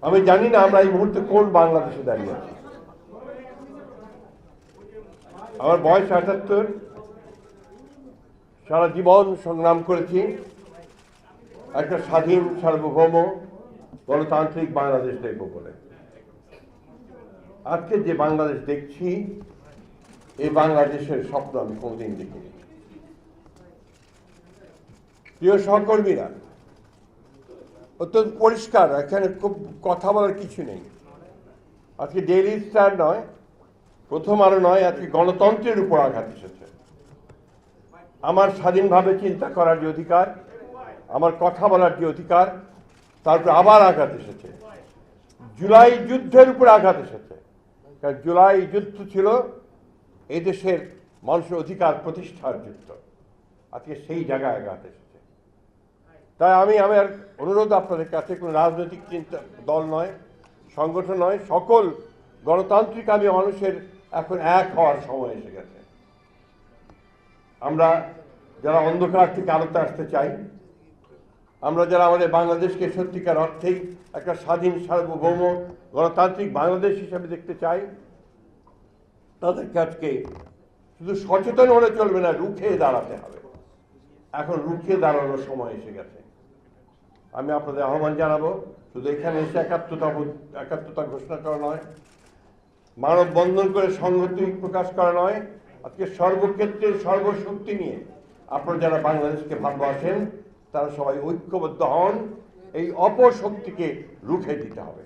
আমি জানি না আমরা এই মুহূর্তে কোন বাংলাদেশে দাঁড়িয়ে আছি। আমার বয়স ৭৮, সারা জীবন সংগ্রাম করেছি একটা স্বাধীন সার্বভৌম গণতান্ত্রিক বাংলাদেশ দেখব বলে। আজকে যে বাংলাদেশ দেখছি, এই বাংলাদেশের স্বপ্ন আমি কোনদিন দেখিনি। প্রিয় সহকর্মীরা, অত্যন্ত পরিষ্কার, এখানে খুব কথা বলার কিছু নেই। আজকে ডেইলি স্টার নয়, প্রথম আলো নয়, আজকে গণতন্ত্রের উপর আঘাত এসেছে। আমার স্বাধীনভাবে চিন্তা করার যে অধিকার, আমার কথা বলার যে অধিকার, তারপর আবার আঘাত এসেছে। জুলাই যুদ্ধের উপর আঘাত এসেছে, কারণ জুলাই যুদ্ধ ছিল এই দেশের মানুষের অধিকার প্রতিষ্ঠার যুদ্ধ। আজকে সেই জায়গায় আঘাত এসেছে। তাই আমি আমার অনুরোধ আপনাদের কাছে, কোনো রাজনৈতিক চিন্তা দল নয়, সংগঠন নয়, সকল গণতান্ত্রিক আমি মানুষের এখন এক হওয়ার সময় এসে গেছে। আমরা যারা অন্ধকার থেকে আলোতে আসতে চাই, আমরা যারা আমাদের বাংলাদেশকে সত্যিকার অর্থেই একটা স্বাধীন সার্বভৌম গণতান্ত্রিক বাংলাদেশ হিসেবে দেখতে চাই, তাদেরকে আজকে শুধু সচেতন হলে চলবে না, রুখে দাঁড়াতে হবে। এখন রুখে দাঁড়ানোর সময় এসে গেছে। আমি আপনাদের আহ্বান জানাবো, শুধু এখানে এসে একাত্মতা ঘোষণা করা নয়, মানববন্ধন করে সংহতি প্রকাশ করা নয়, আজকে সর্বক্ষেত্রে সর্বশক্তি নিয়ে আপনারা যারা বাংলাদেশকে ভালোবাসেন তারা সবাই ঐক্যবদ্ধ হন। এই অপশক্তিকে রুখে দিতে হবে।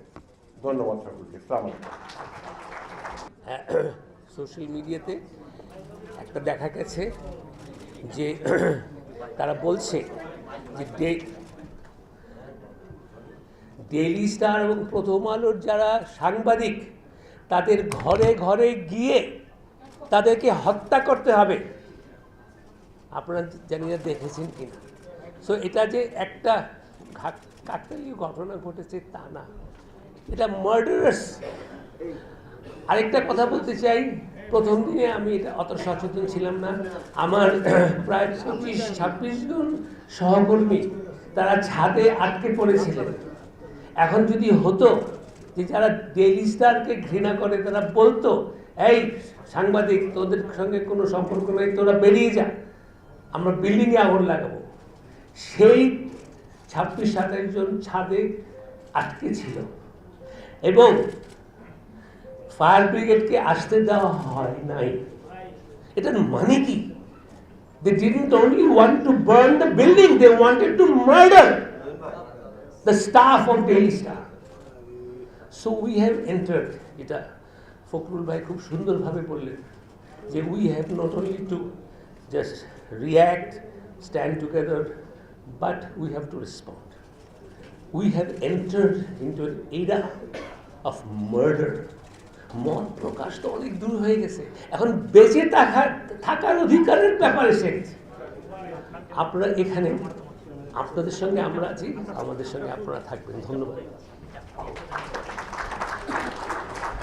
ধন্যবাদ সকলকে। আসসালামু আলাইকুম। সোশ্যাল মিডিয়াতে একটা দেখা গেছে যে তারা বলছে যে ডেইলি স্টার এবং প্রথম আলোর যারা সাংবাদিক, তাদের ঘরে ঘরে গিয়ে তাদেরকে হত্যা করতে হবে। আপনারা জানি না দেখেছেন কিনা। সো এটা যে একটা কাকতালীয় ঘটনা ঘটেছে তা না, এটা মার্ডারাস। আরেকটা কথা বলতে চাই, প্রথম দিনে আমি এটা অত সচেতন ছিলাম না। আমার প্রায় 25-26 জন সহকর্মী তারা ছাদে আটকে পড়েছিলেন। এখন যদি হতো যে যারা ডেইলি স্টারকে ঘৃণা করে তারা বলতো, এই সাংবাদিক, তোদের সঙ্গে কোনো সম্পর্ক নেই, তোরা বেরিয়ে যা, আমরা বিল্ডিংয়ে আগুন লাগাবো, সেই 26-27 জন ছাদে আটকে ছিল এবং ফায়ার ব্রিগেডকে আসতে দেওয়া হয় নাই। এটার মানে কি? They didn't only want to burn the building, they wanted to murder the staff of Daily Star. So we have entered, এটা ফখরুল ভাই খুব সুন্দরভাবে বললেন যে we have not only to just react, stand together, but we have to respond. We have entered into an era of murder. মত প্রকাশ তো অনেক দূর হয়ে গেছে, এখন বেঁচে থাকার অধিকারের ব্যাপার এসে গেছে। আপনারা এখানে, আপনাদের সঙ্গে আমরা আছি, আমাদের সঙ্গে আপনারা থাকবেন। ধন্যবাদ।